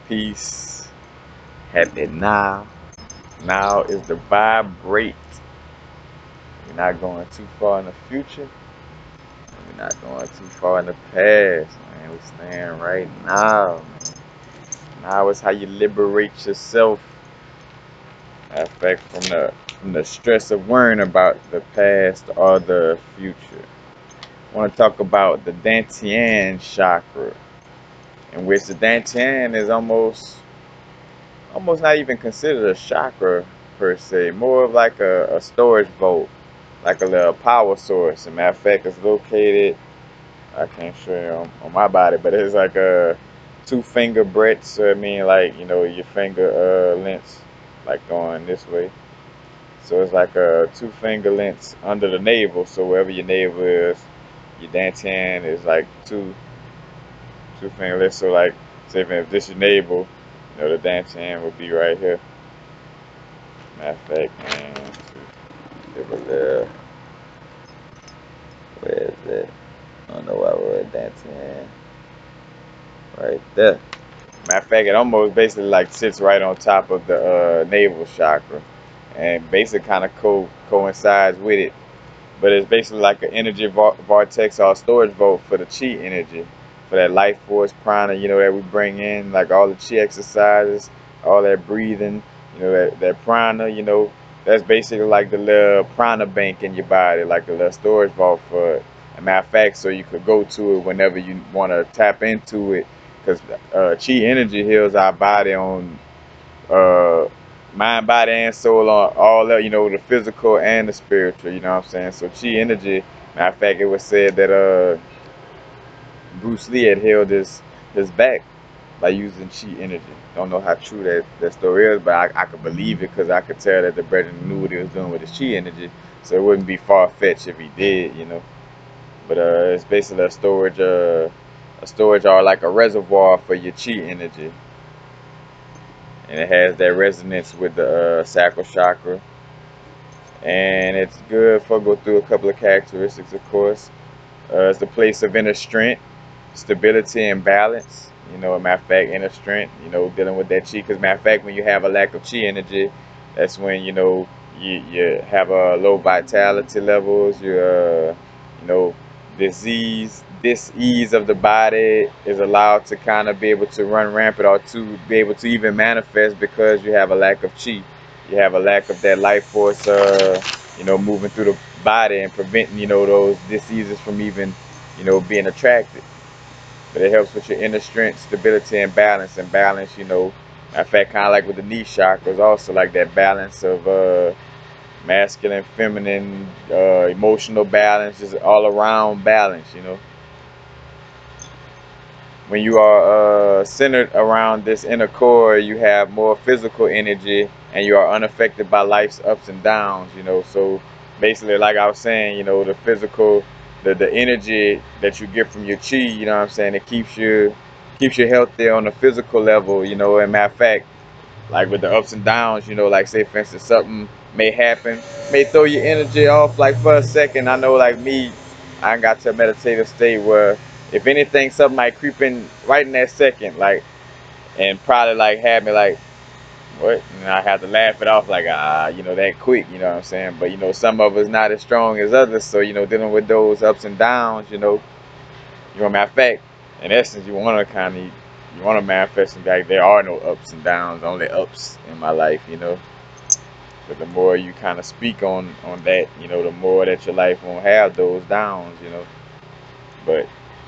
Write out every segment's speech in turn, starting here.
peace, happy now. Now is the vibrate. We're not going too far in the future. We're not going too far in the past, man. We're staying right now, man. Now is how you liberate yourself. Matter of fact, from the stress of worrying about the past or the future. I want to talk about the Dantien Chakra, in which the Dantien is almost not even considered a chakra per se, more of like a storage vault, like a little power source. As a matter of fact, it's located, I can't show you on my body, but it's like a 2 finger breadth. So I mean, like, your finger lengths, like going this way. So it's like a 2 finger lengths under the navel. So wherever your navel is, your Dantien is like two finger lengths. So like, say if this your navel, the Dantien would be right here. Matter of fact, man, give a little, where is it? I don't know why we're at Dantien. Right there. Matter of fact, it almost basically like sits right on top of the navel chakra, and basically kind of coincides with it. But it's basically like an energy vortex or storage vault for the chi energy, for that life force prana, that we bring in, like all the chi exercises, all that breathing, that prana, that's basically like the little prana bank in your body, like a little storage vault for it. As a matter of fact, so you could go to it whenever you want to tap into it, because chi energy heals our body on uh, mind, body, and soul, on all that, the physical and the spiritual, you know what I'm saying? So chi energy, matter of fact, it was said that Bruce Lee had held his back by using chi energy. Don't know how true that story is, but I could believe it because I could tell that the brother knew what he was doing with his chi energy, so it wouldn't be far-fetched if he did. But it's basically a storage or like a reservoir for your chi energy, and it has that resonance with the sacral chakra. And it's good for go through a couple of characteristics, of course. It's the place of inner strength, stability, and balance. A matter of fact, inner strength, dealing with that chi. Because, matter of fact, when you have a lack of chi energy, that's when, you have a low vitality levels. You know, this ease of the body is allowed to kind of be able to run rampant or to be able to even manifest because you have a lack of chi. You have a lack of that life force, moving through the body and preventing, those diseases from even, being attracted. But it helps with your inner strength, stability, and balance. And balance, matter of fact, kind of like with the knee chakras, also like that balance of masculine, feminine, emotional balance, just all around balance. When you are centered around this inner core, you have more physical energy and you are unaffected by life's ups and downs. So basically, like I was saying, the physical, the energy that you get from your chi, what I'm saying, it keeps you healthy on the physical level. And matter of fact, like with the ups and downs, like say for instance something may happen, may throw your energy off like for a second. I know like me, I got to a meditative state where if anything, something might creep in right in that second, like, and probably like have me like, what? And I have to laugh it off like, that quick, what I'm saying? But some of us not as strong as others, so dealing with those ups and downs, matter of fact, in essence, you want to manifest and be like, there are no ups and downs, only ups in my life. But the more you kind of speak on that, the more that your life won't have those downs. But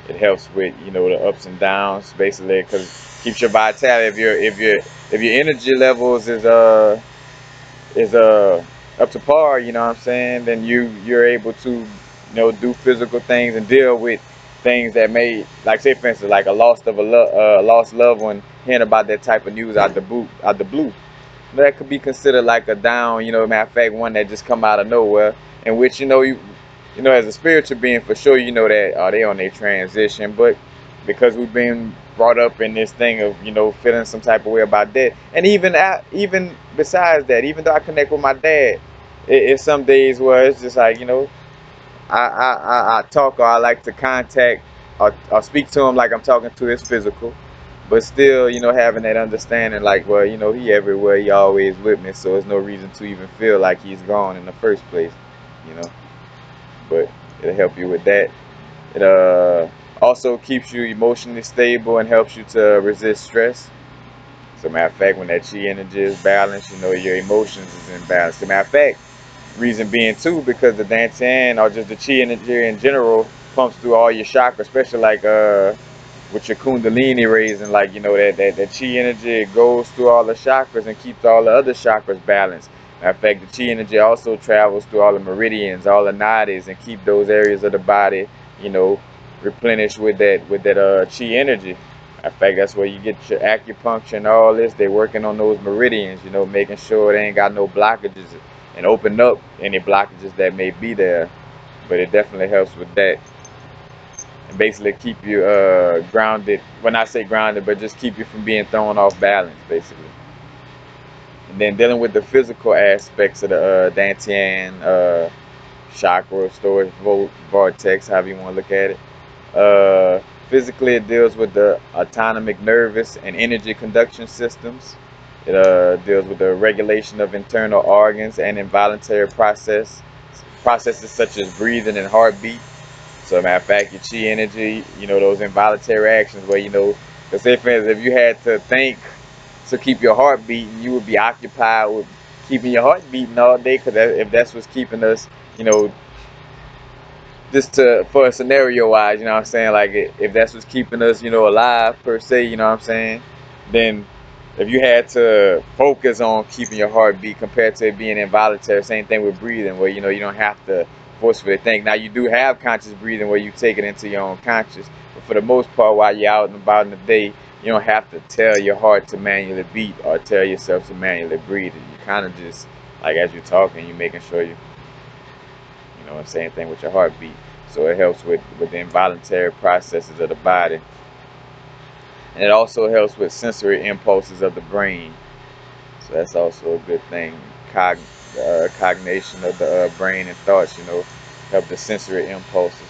it helps with the ups and downs basically because it keeps your vitality. If your energy levels is up to par, what I'm saying, then you're able to do physical things and deal with things that may, like say for instance like a lost loved one, hearing about that type of news out the blue. That could be considered like a down, matter of fact, one that just come out of nowhere, in which as a spiritual being, for sure, that they on their transition, but because we've been brought up in this thing of feeling some type of way about that, and even besides that, even though I connect with my dad, it's some days where it's just like I talk, or I like to contact or speak to him like I'm talking to his physical. but still, you know, having that understanding, like, well, you know, he everywhere, he always with me, so there's no reason to even feel like he's gone in the first place, you know. But it'll help you with that. It also keeps you emotionally stable and helps you to resist stress. So matter of fact, when that chi energy is balanced, you know, your emotions is in balance. So matter of fact, reason being too, because the Dantien or just the chi energy in general pumps through all your chakras, especially like with your kundalini raising, like, you know, that chi energy goes through all the chakras and keeps all the other chakras balanced. Matter of fact, the chi energy also travels through all the meridians, all the nadis, and keep those areas of the body, you know, replenished with that chi energy. In fact, that's where you get your acupuncture and all this. They're working on those meridians, you know, making sure they ain't got no blockages and open up any blockages that may be there. But it definitely helps with that and basically keep you grounded. When I say grounded, but just keep you from being thrown off balance, basically. And then dealing with the physical aspects of the Dantien chakra, storage vortex, however you want to look at it. Physically, it deals with the autonomic nervous and energy conduction systems. It deals with the regulation of internal organs and involuntary processes such as breathing and heartbeat. So, matter of fact, your chi energy, you know, those involuntary actions where, you know, because say, for instance, if you had to think to keep your heart beating, you would be occupied with keeping your heart beating all day, because if that's what's keeping us, you know, just to for a scenario wise, you know what I'm saying? Like if that's what's keeping us, you know, alive per se, you know what I'm saying? Then if you had to focus on keeping your heartbeat compared to it being involuntary, same thing with breathing, where you know you don't have to forcefully think. Now you do have conscious breathing where you take it into your own conscious, but for the most part, while you're out and about in the day, you don't have to tell your heart to manually beat or tell yourself to manually breathe. You kind of just like as you're talking, you're making sure you know, same thing with your heartbeat. So it helps with the involuntary processes of the body. And it also helps with sensory impulses of the brain. So that's also a good thing. Cognition of the brain and thoughts, you know, help the sensory impulses.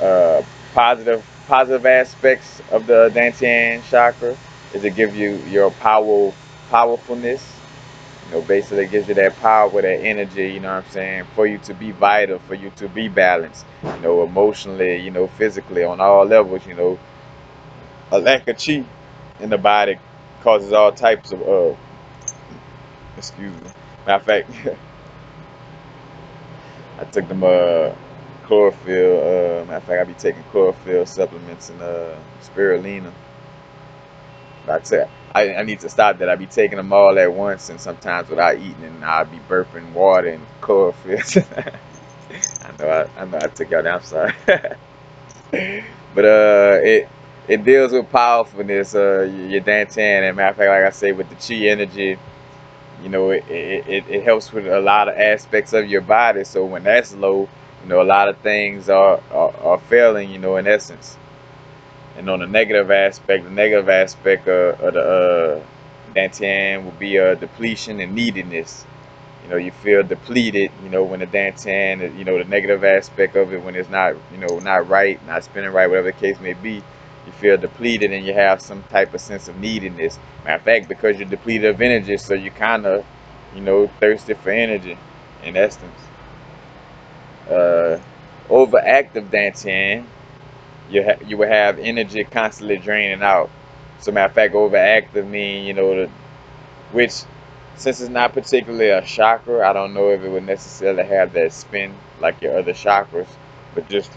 Uh, positive aspects of the Dantien chakra is to give you your powerfulness. You know, basically it gives you that power, that energy, you know what I'm saying, for you to be vital, for you to be balanced, you know, emotionally, you know, physically, on all levels, you know. A lack of chi in the body causes all types of, excuse me. Matter of fact, I took them, chlorophyll, matter of fact, I be taking chlorophyll supplements and, spirulina. That's it. I need to stop that. I be taking them all at once, and sometimes without eating, and I be burping water and chlorophyll. I know I took y'all down. I'm sorry. But it deals with powerfulness. Your Dantan, and matter of fact, like I say, with the chi energy, you know, it helps with a lot of aspects of your body. So when that's low, you know, a lot of things are failing. You know, in essence. And on the negative aspect of the Dantian will be depletion and neediness. You know, you feel depleted, you know, when the Dantian, you know, the negative aspect of it when it's not, you know, not right, not spinning right, whatever the case may be, you feel depleted and you have some type of sense of neediness. Matter of fact, because you're depleted of energy, so you kind of, you know, thirsty for energy, in essence. Uh, Overactive Dantian, you will have energy constantly draining out. So matter of fact, overactive mean, you know, which since it's not particularly a chakra, I don't know if it would necessarily have that spin like your other chakras, but just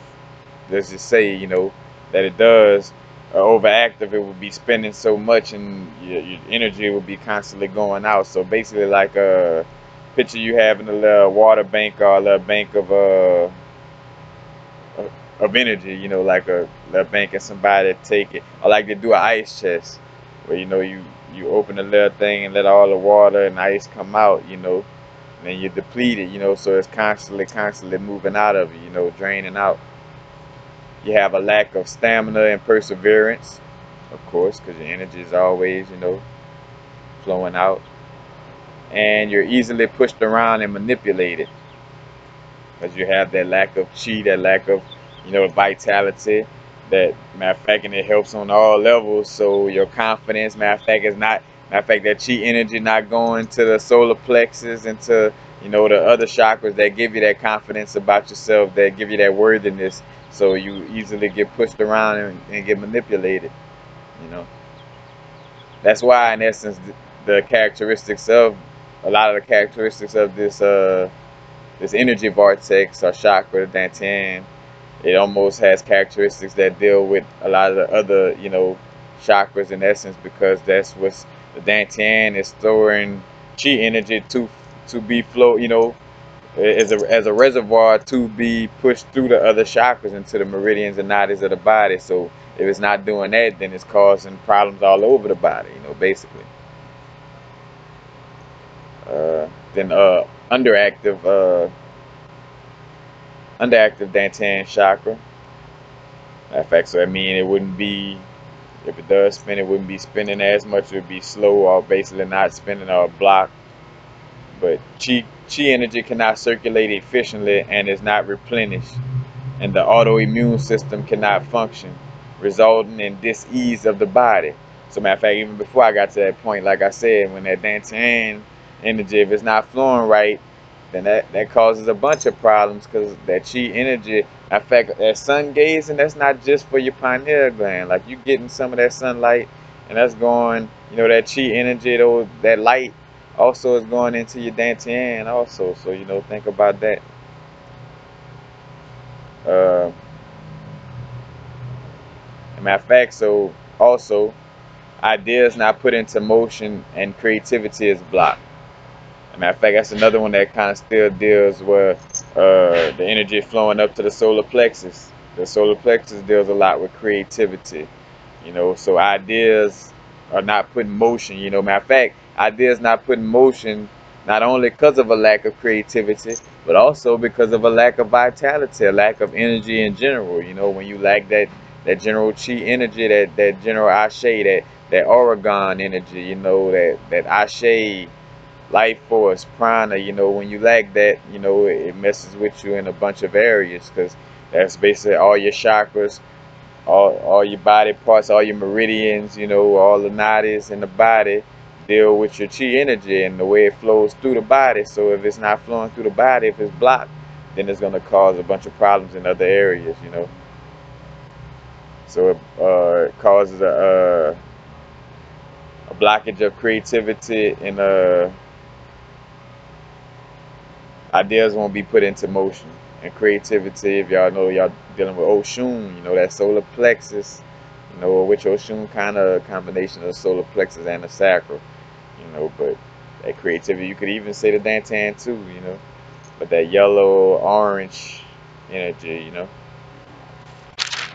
let's just say, you know, that it does. Overactive, it would be spending so much, and your energy would be constantly going out. So basically, like a picture you have in a little water bank or a little bank of energy, you know, like a bank and somebody take it. I like to do an ice chest where, you know, you open the little thing and let all the water and ice come out, you know, and then you deplete it, you know, so it's constantly moving out of you, you know, draining out. You have a lack of stamina and perseverance, of course, because your energy is always, you know, flowing out. And you're easily pushed around and manipulated because you have that lack of chi, that lack of, you know, vitality. That matter of fact, and it helps on all levels. So your confidence, matter of fact, is not matter of fact that chi energy not going to the solar plexus and to the other chakras that give you that confidence about yourself, that give you that worthiness. So you easily get pushed around and get manipulated. You know that's why, in essence, the characteristics of a lot of the characteristics of this energy vortex or chakra, the Dantien, it almost has characteristics that deal with a lot of the other, chakras in essence, because that's what's the Dantien is storing chi energy to be flow, as a reservoir to be pushed through the other chakras into the meridians and nadis of the body. So if it's not doing that, then it's causing problems all over the body, basically. Then underactive Dantien chakra. Matter of fact, so I mean it wouldn't be, if it does spin, it wouldn't be spinning as much. It would be slow or basically not spinning or blocked. But chi energy cannot circulate efficiently and is not replenished, and the autoimmune system cannot function, resulting in dis-ease of the body. So matter of fact, even before I got to that point, like I said, when that Dantien energy, if it's not flowing right, then that causes a bunch of problems, because that chi energy, in fact, that sun gazing, that's not just for your pineal gland. Like you getting some of that sunlight, and that's going, that chi energy, though, that light also is going into your Dantien also. So think about that. Uh, Matter of fact, so also ideas not put into motion and creativity is blocked. Matter of fact, that's another one that kind of still deals with the energy flowing up to the solar plexus. The solar plexus deals a lot with creativity, so ideas are not put in motion. Matter of fact, ideas not put in motion not only because of a lack of creativity, but also because of a lack of vitality, a lack of energy in general. When you lack that general chi energy, that general ashe, that Oregon energy, that ashe life force, prana, when you lack that, it messes with you in a bunch of areas, because that's basically all your chakras, all your body parts, all your meridians, all the nadis in the body deal with your chi energy and the way it flows through the body. So if it's not flowing through the body, if it's blocked, then it's going to cause a bunch of problems in other areas. So it causes a blockage of creativity, and ideas won't be put into motion. And creativity, if y'all know, y'all dealing with Oshun, that solar plexus, which Oshun kind of combination of the solar plexus and the sacral, but that creativity, you could even say the Dantan too, but that yellow, orange energy,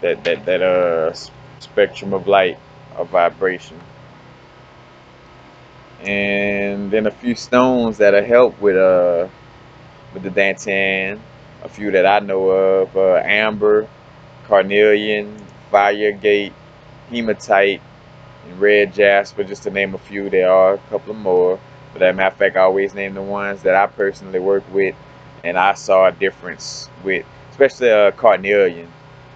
that spectrum of light, of vibration. And then a few stones that'll help with the Dantan, a few that I know of: amber, carnelian, firegate, hematite, and red jasper, just to name a few. There are a couple more, but as a matter of fact, I always name the ones that I personally work with and I saw a difference with, especially carnelian.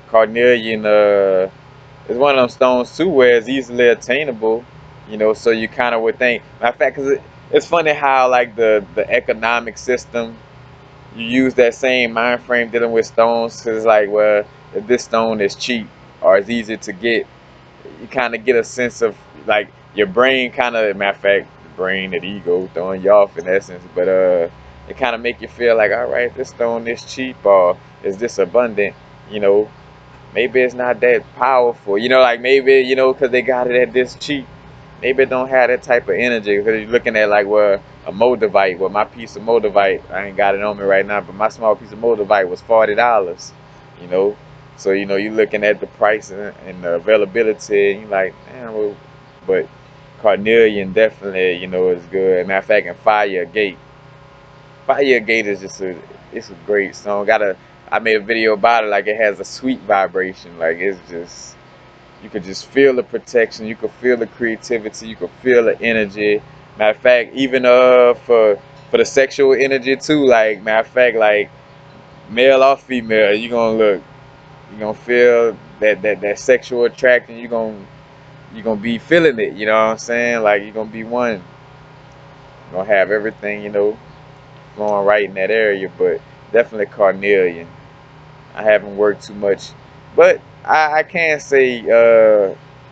Carnelian is one of them stones too where it's easily attainable, so you kind of would think. Matter of fact, because it's funny how, like, the economic system, you use that same mind frame dealing with stones, because it's like, well, if this stone is cheap or it's easy to get, you kind of get a sense of, like, your brain kind of, matter of fact, the brain and ego throwing you off in essence, but it kind of make you feel like, all right, this stone is cheap, or is this abundant, you know maybe it's not that powerful, like, maybe, because they got it at this cheap, maybe it don't have that type of energy, because you're looking at, like, well, a moldavite, well, my piece of moldavite, I ain't got it on me right now, but my small piece of moldavite was $40, you know so you're looking at the price and the availability, and you're like, man, well, but carnelian definitely, is good. Matter of fact, and fire gate is just it's a great song. I made a video about it. Like, it has a sweet vibration. Like, it's just, you could just feel the protection. You could feel the creativity. You could feel the energy. Matter of fact, even for the sexual energy too. Like, matter of fact, like, male or female, you're gonna feel that sexual attraction, you're gonna be feeling it, you know what I'm saying? Like you're gonna be one. You're gonna have everything, flowing right in that area, but definitely carnelian. I haven't worked too much, but I can say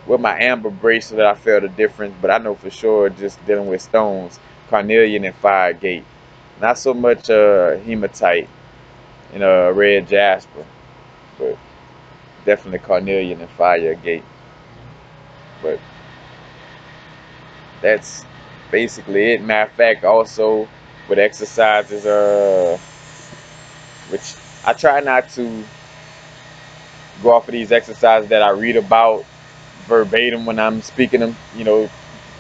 with my amber bracelet I felt a difference, but I know for sure just dealing with stones, carnelian and fire gate. Not so much hematite and red jasper, but definitely carnelian and fire gate. But that's basically it. Matter of fact, also with exercises, which I try not to go off of these exercises that I read about verbatim when I'm speaking them,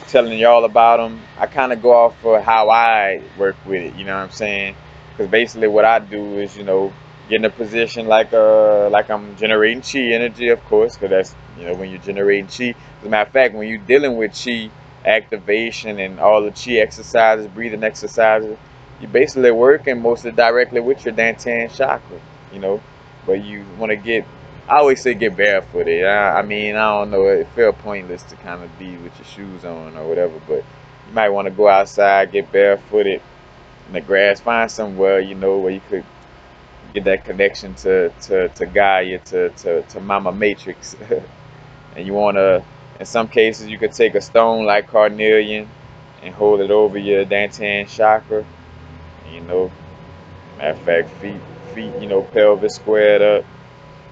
telling y'all about them. I kind of go off for how I work with it, you know what I'm saying? Because basically what I do is, get in a position like I'm generating chi energy, of course, because that's, when you're generating chi. As a matter of fact, when you're dealing with chi activation and all the chi exercises, breathing exercises, you're basically working mostly directly with your Dantien Chakra, you know. But you want to I always say get barefooted. I mean, I don't know, it feel pointless to kind of be with your shoes on or whatever, but you might want to go outside, get barefooted in the grass, find somewhere, where you could get that connection to Gaia, to Mama Matrix. And you want to, in some cases, you could take a stone like carnelian and hold it over your Dantien chakra. You know, matter of fact, feet, pelvis squared up,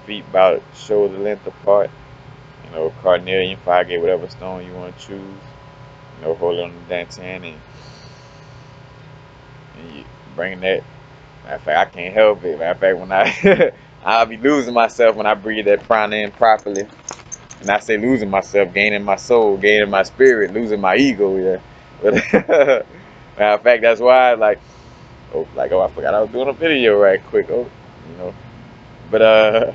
feet about shoulder length apart. Carnelian, fire gate, whatever stone you want to choose. Hold it on the Dantien and you bring that. Matter of fact, I can't help it. Matter of fact, when I'll be losing myself when I breathe that prana in properly. And I say losing myself, gaining my soul, gaining my spirit, losing my ego, yeah. But matter of fact, that's why I forgot I was doing a video right quick. You know. But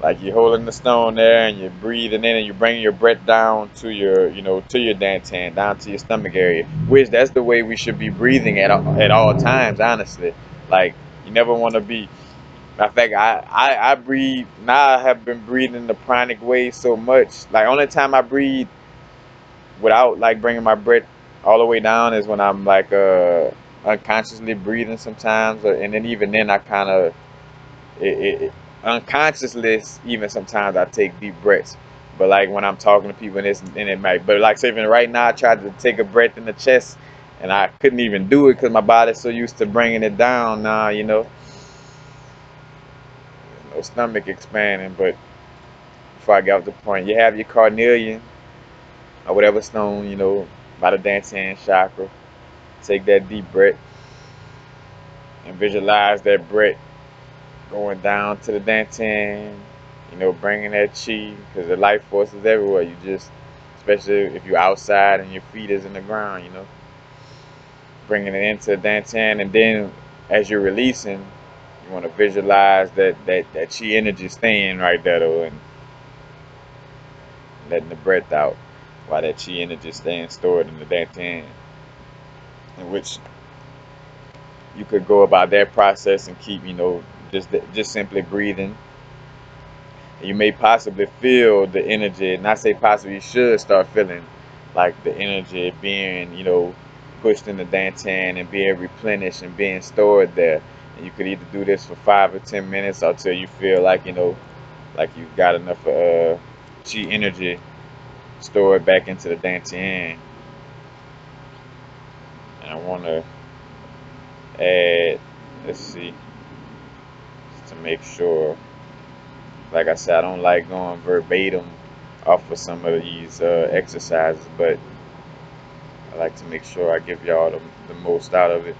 like you're holding the stone there and you're breathing in and you're bringing your breath down to your Dantan, down to your stomach area, which that's the way we should be breathing at all times, honestly. Like you never want to be. Matter of fact, I breathe now. I have been breathing the pranic way so much. Like only time I breathe without like bringing my breath all the way down is when I'm like unconsciously breathing sometimes, and then even then I kind of unconsciously, even sometimes I take deep breaths. But like when I'm talking to people and it might, but like saving right now, I tried to take a breath in the chest and I couldn't even do it because my body's so used to bringing it down now, no stomach expanding. But before I get off the point, you have your carnelian or whatever stone, by the Dantien chakra. Take that deep breath and visualize that breath going down to the Dantien, bringing that chi, because the life force is everywhere. You just, especially if you're outside and your feet is in the ground, bringing it into the Dantien, and then as you're releasing, you want to visualize that chi energy staying right there, though, and letting the breath out while that chi energy is staying stored in the Dantien, in which you could go about that process and keep, just simply breathing. You may possibly feel the energy, and I say possibly, you should start feeling like the energy being, pushed in the Dantan and being replenished and being stored there. And you could either do this for 5 or 10 minutes until you feel like, like you've got enough chi energy stored back into the Dantian. And I want to add, let's see, just to make sure. Like I said, I don't like going verbatim off of some of these exercises, but I like to make sure I give y'all the most out of it.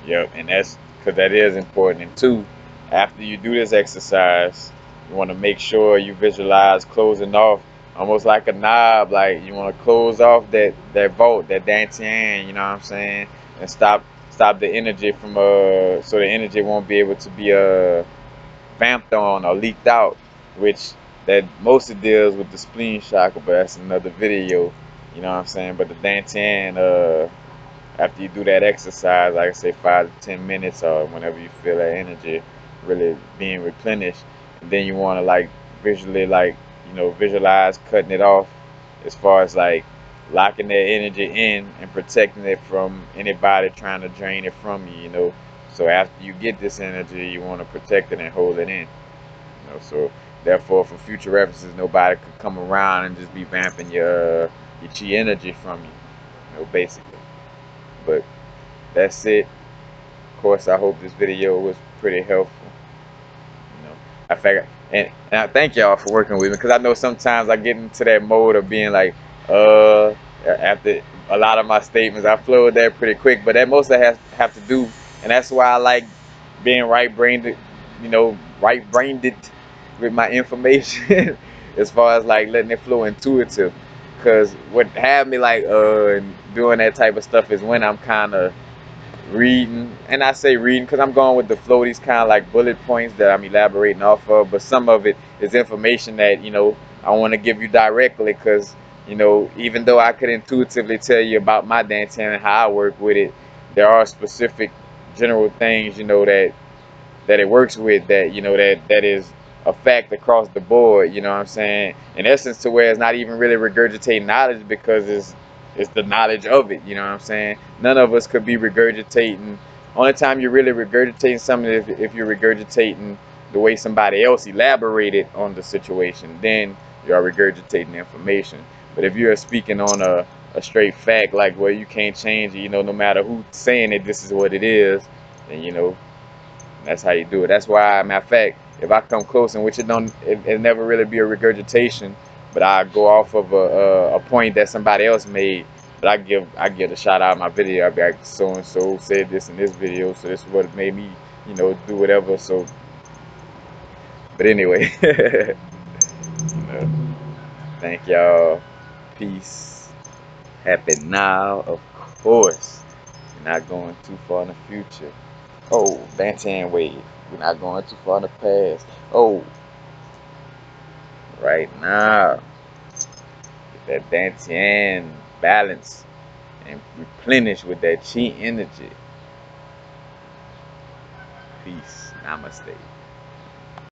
Yep, and that's because that is important. And two, after you do this exercise, you want to make sure you visualize closing off almost like a knob. Like you want to close off that vault, that Dantian, you know what I'm saying? And stop the energy from so the energy won't be able to be vamped on or leaked out, which that mostly deals with the spleen chakra, but that's another video, you know what I'm saying? But the Dantian after you do that exercise, like I say, 5 to 10 minutes, or whenever you feel that energy really being replenished, and then you want to like visually, like, visualize cutting it off, as far as like locking that energy in and protecting it from anybody trying to drain it from you. So after you get this energy, you want to protect it and hold it in. So therefore, for future references, nobody could come around and just be vamping your chi energy from you. Basically. But that's it. Of course, I hope this video was pretty helpful. I figure, and I thank y'all for working with me, because I know sometimes I get into that mode of being like, after a lot of my statements, I flow with that pretty quick, but that mostly has have to do, and that's why I like being right-brained, right-brained with my information, as far as like letting it flow intuitive. Because what had me like doing that type of stuff is when I'm kind of reading, and I say reading because I'm going with the flow, these kind of like bullet points that I'm elaborating off of, but some of it is information that I want to give you directly, because even though I could intuitively tell you about my Dantien and how I work with it, there are specific general things that it works with, that that is a fact across the board. You know what I'm saying? In essence, to where it's not even really regurgitating knowledge, because it's the knowledge of it. You know what I'm saying? None of us could be regurgitating. Only time you're really regurgitating something is if you're regurgitating the way somebody else elaborated on the situation. Then you are regurgitating information. But if you're speaking on a straight fact, like, well, you can't change it, no matter who's saying it, this is what it is, then that's how you do it. That's why, matter of fact, if I come close, in which it never really be a regurgitation, but I go off of a point that somebody else made, but I give a shout out in my video. I be like, so and so said this in this video, so this is what made me, do whatever. So, but anyway, thank y'all. Peace. Happy now, of course. We're not going too far in the future. Oh, Dantien wave. We're not going too far in the past. Oh, right now, get that Dantien balance and replenish with that chi energy. Peace. Namaste.